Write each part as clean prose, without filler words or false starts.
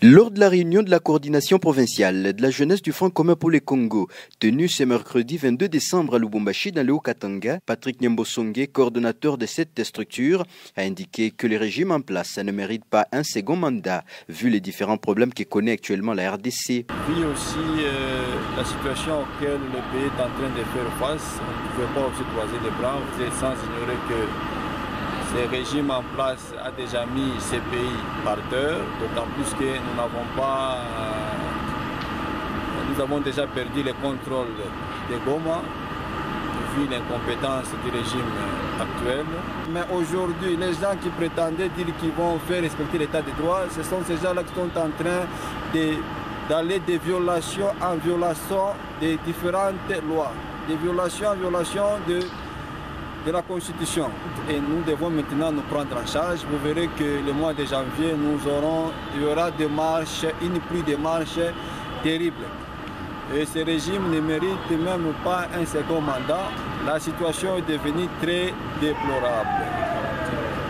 Lors de la réunion de la coordination provinciale de la jeunesse du Front commun pour le Congo, tenue ce mercredi 22 décembre à Lubumbashi dans le Haut-Katanga, Patrick Nyembosonge, coordonnateur de cette structure, a indiqué que le régime en place ne mérite pas un second mandat, vu les différents problèmes que connaît actuellement la RDC. Vu aussi la situation auquel le pays est en train de faire face, on ne pouvait pas aussi croiser les bras, sans ignorer que ce régime en place a déjà mis ces pays par terre, d'autant plus que nous avons déjà perdu le contrôle de Goma, vu l'incompétence du régime actuel. Mais aujourd'hui, les gens qui prétendaient dire qu'ils vont faire respecter l'état de droit, ce sont ces gens-là qui sont en train d'aller de violation en violation des différentes lois, de violation en violation de la Constitution. Et nous devons maintenant nous prendre en charge. Vous verrez que le mois de janvier, il y aura des marches, une pluie de marches terribles. Et ce régime ne mérite même pas un second mandat. La situation est devenue très déplorable,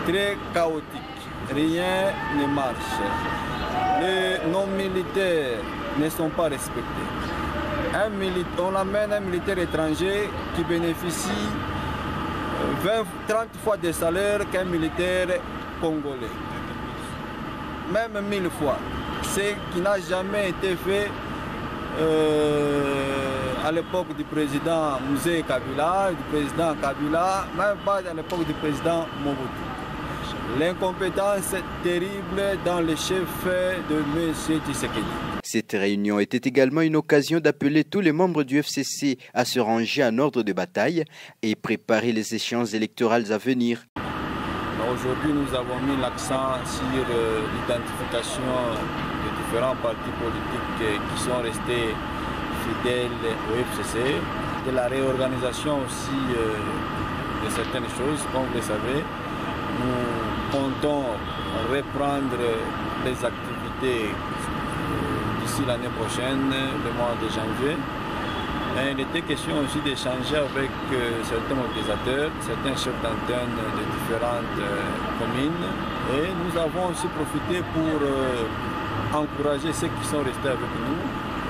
très chaotique. Rien ne marche. Nos militaires ne sont pas respectés. On amène un militaire étranger qui bénéficie 30 fois des salaires qu'un militaire congolais. Même 1000 fois. Ce qui n'a jamais été fait à l'époque du président Mouzé Kabila, même pas à l'époque du président Mobutu. L'incompétence terrible dans les chefs de M. Tshisekedi. Cette réunion était également une occasion d'appeler tous les membres du FCC à se ranger en ordre de bataille et préparer les échéances électorales à venir. Aujourd'hui, nous avons mis l'accent sur l'identification des différents partis politiques qui sont restés fidèles au FCC, de la réorganisation aussi de certaines choses, comme vous le savez. Nous comptons reprendre les activités d'ici l'année prochaine, le mois de janvier. Et il était question aussi d'échanger avec certains mobilisateurs, certains chefs d'antenne de différentes communes. Et nous avons aussi profité pour encourager ceux qui sont restés avec nous,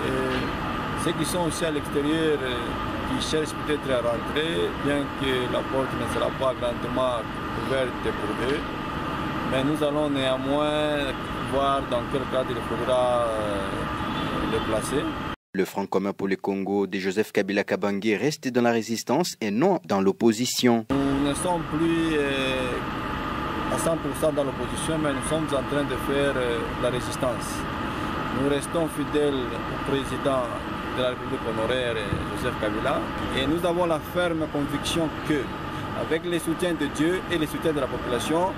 et ceux qui sont aussi à l'extérieur, qui cherchent peut-être à rentrer, bien que la porte ne sera pas grandement ouverte pour eux. Mais nous allons néanmoins voir dans quel cadre il faudra les placer. Le Front commun pour le Congo de Joseph Kabila Kabange reste dans la résistance et non dans l'opposition. Nous ne sommes plus à 100% dans l'opposition, mais nous sommes en train de faire la résistance. Nous restons fidèles au président de la République honoraire, Joseph Kabila, et nous avons la ferme conviction que, avec le soutien de Dieu et le soutien de la population,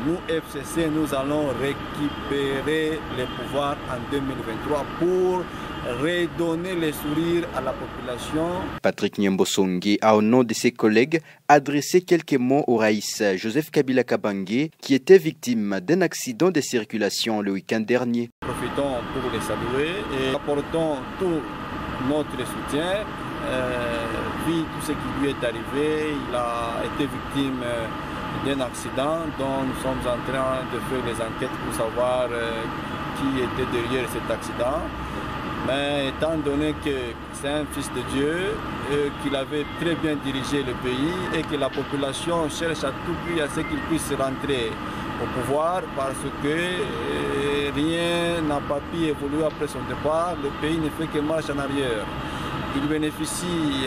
nous, FCC, nous allons récupérer le pouvoir en 2023 pour redonner le sourire à la population. Patrick Nyembosonge a, au nom de ses collègues, adressé quelques mots au Raïs Joseph Kabila Kabange, qui était victime d'un accident de circulation le week-end dernier. Profitons pour les saluer et apportons tout notre soutien. Vu tout ce qui lui est arrivé, il a été victime d'un accident dont nous sommes en train de faire les enquêtes pour savoir qui était derrière cet accident. Mais étant donné que c'est un fils de Dieu, qu'il avait très bien dirigé le pays et que la population cherche à tout prix à ce qu'il puisse rentrer au pouvoir parce que rien n'a pas pu évoluer après son départ, le pays ne fait que marche en arrière. Il bénéficie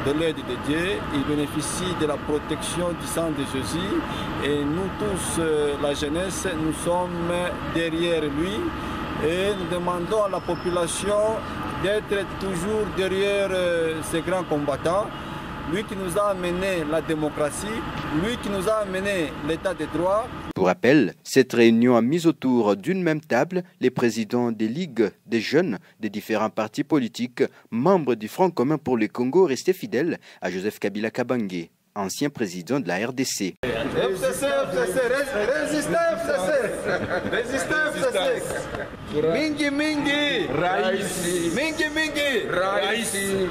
de l'aide de Dieu, il bénéficie de la protection du sang de Jésus et nous tous, la jeunesse, nous sommes derrière lui et nous demandons à la population d'être toujours derrière ces grands combattants. Lui qui nous a amené la démocratie, lui qui nous a amené l'état de droit. Pour rappel, cette réunion a mis autour d'une même table les présidents des ligues des jeunes des différents partis politiques, membres du Front commun pour le Congo, restés fidèles à Joseph Kabila Kabange, ancien président de la RDC. FCC, résistez FCC, résistez FCC. Mingi Mingi, Raisi. Mingi Mingi, Raisi.